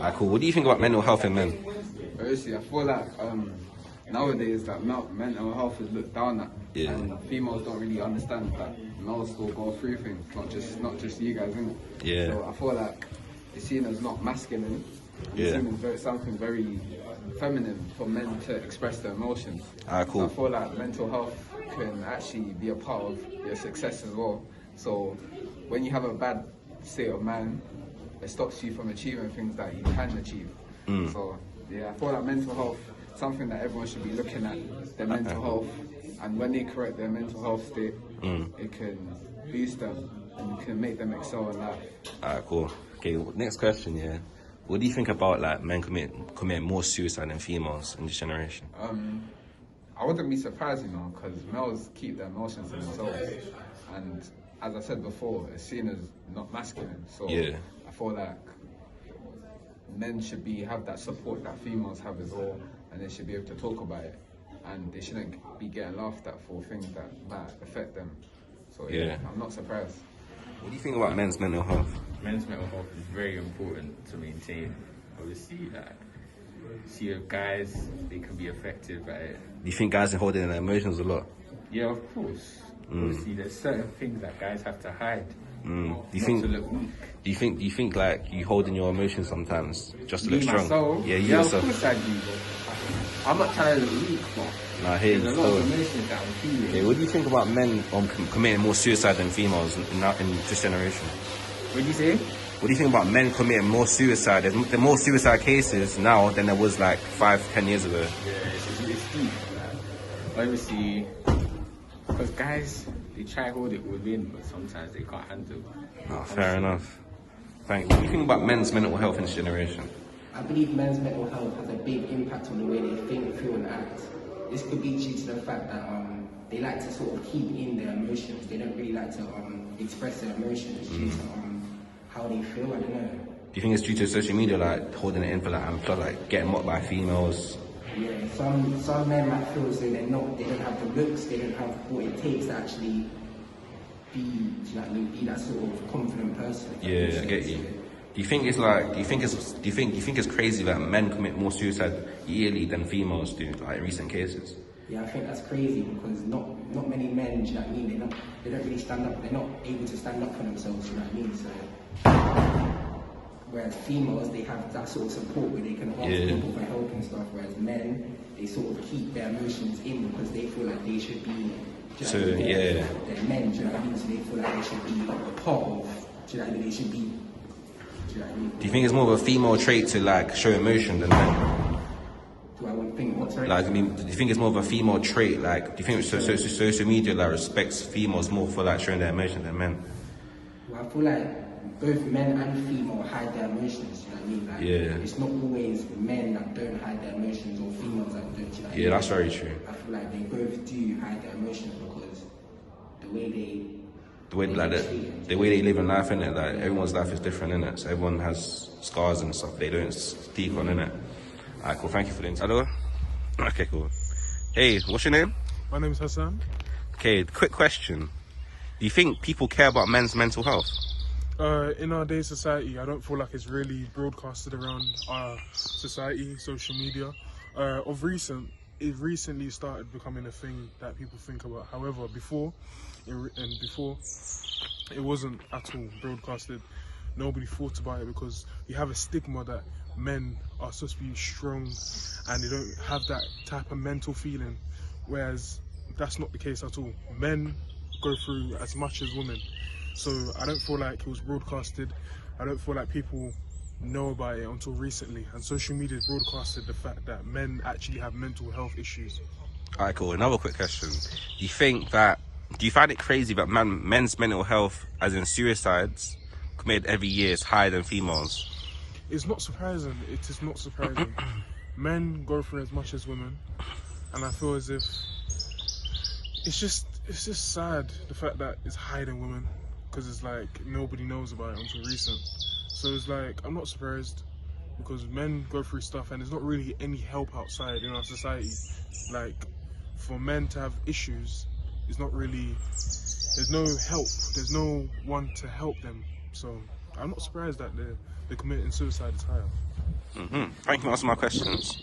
Alright, cool. What do you think about mental health in men? Obviously, I feel like nowadays that mental health is looked down at, Yeah. and females don't really understand that males still go through things, not just you guys, innit? Yeah. So I feel like it's seen as not masculine. Yeah. It's seen as something very feminine for men to express their emotions. Alright, cool. So I feel like mental health can actually be a part of your success as well. So when you have a bad state of mind, it stops you from achieving things that you can achieve. So yeah, I feel like mental health, something that everyone should be looking at, their mental health, and when they correct their mental health state, it can boost them and can make them excel in life. Alright, cool. Okay, next question, yeah. What do you think about like men commit more suicide than females in this generation? I wouldn't be surprised, because males keep their emotions to themselves, and as I said before, it's seen as not masculine. So Yeah. I feel like men should have that support that females have as well, and they should be able to talk about it, and they shouldn't be getting laughed at for things that might affect them. So yeah, I'm not surprised. What do you think about men's mental health? Men's mental health is very important to maintain. Obviously, see if guys, they can be affected by it. Do you think guys are holding their emotions a lot? Yeah, of course. Obviously, there's certain things that guys have to hide. Do you not think? to look weak. Do you think like you hold in your emotions sometimes just to look strong? Myself, Yeah, you yeah, yourself. of course I do. But I'm not trying to look weak, but Nah, here there's you a lot go. of emotions that I'm feeling. Okay, what do you think about men committing more suicide than females in this generation? What do you say? What do you think about men committing more suicide? There are more suicide cases now than there was like 5-10 years ago. Yeah, it's deep. Obviously, because guys, they try to hold it within, but sometimes they can't handle it. Oh, fair enough. Thank you. What do you think about men's mental health in this generation? I believe men's mental health has a big impact on the way they think, feel and act. This could be due to the fact that they like to sort of keep in their emotions. They don't really like to express their emotions due to how they feel, I don't know. Do you think it's due to social media, like holding it in for like getting mocked by females? Yeah, some men might feel as though they don't have the looks, they don't have what it takes to actually be that sort of confident person. Yeah, I get you. Do you think it's crazy that men commit more suicide yearly than females do, like in recent cases? Yeah, I think that's crazy because not many men, do you know what I mean? They don't really stand up. They're not able to stand up for themselves, do you know what I mean? So, whereas females, they have that sort of support where they can ask people for help and stuff. Whereas men, they sort of keep their emotions in because they feel like they should be. So they're men, do you know what I mean? So they feel like they should be a part of. Do you know what I mean? They should be. Do you know what I mean? Do you think it's more of a female trait to like show emotion than men? Do I want to think what's right? Like, I mean, do you think it's more of a female trait? Like, do you think social media like respects females more for like showing their emotion than men? Well, I feel like both men and female hide their emotions. You know what I mean? Like, it's not always men that don't hide their emotions or females that don't. You know what I mean? That's very true. I feel like they both do hide their emotions because the way they live in life, innit? Like everyone's life is different, innit? So everyone has scars and stuff they don't speak on, innit? Alright, cool. Thank you for the interview. Hello. Okay, cool. Hey, what's your name? My name is Hassan. Okay, quick question. Do you think people care about men's mental health? In our day society, I don't feel like it's really broadcasted around our society, social media. It recently started becoming a thing that people think about. However, before it wasn't at all broadcasted. Nobody thought about it because we have a stigma that men are supposed to be strong and they don't have that type of mental feeling, whereas that's not the case at all. Men go through as much as women, so I don't feel like it was broadcasted. I don't feel like people know about it until recently, and social media broadcasted the fact that men actually have mental health issues. Alright, cool. Another quick question. Do you find it crazy that men's mental health, as in suicides, committed every year is higher than females? It's not surprising. It is not surprising. Men go through as much as women, and I feel as if it's just sad the fact that it's higher than women, because it's like nobody knows about it until recent. So it's like I'm not surprised because men go through stuff and there's not really any help outside in our society. Like for men to have issues, it's not really. There's no help. There's no one to help them. So I'm not surprised that the committing suicide is higher. Thank you for answering my questions.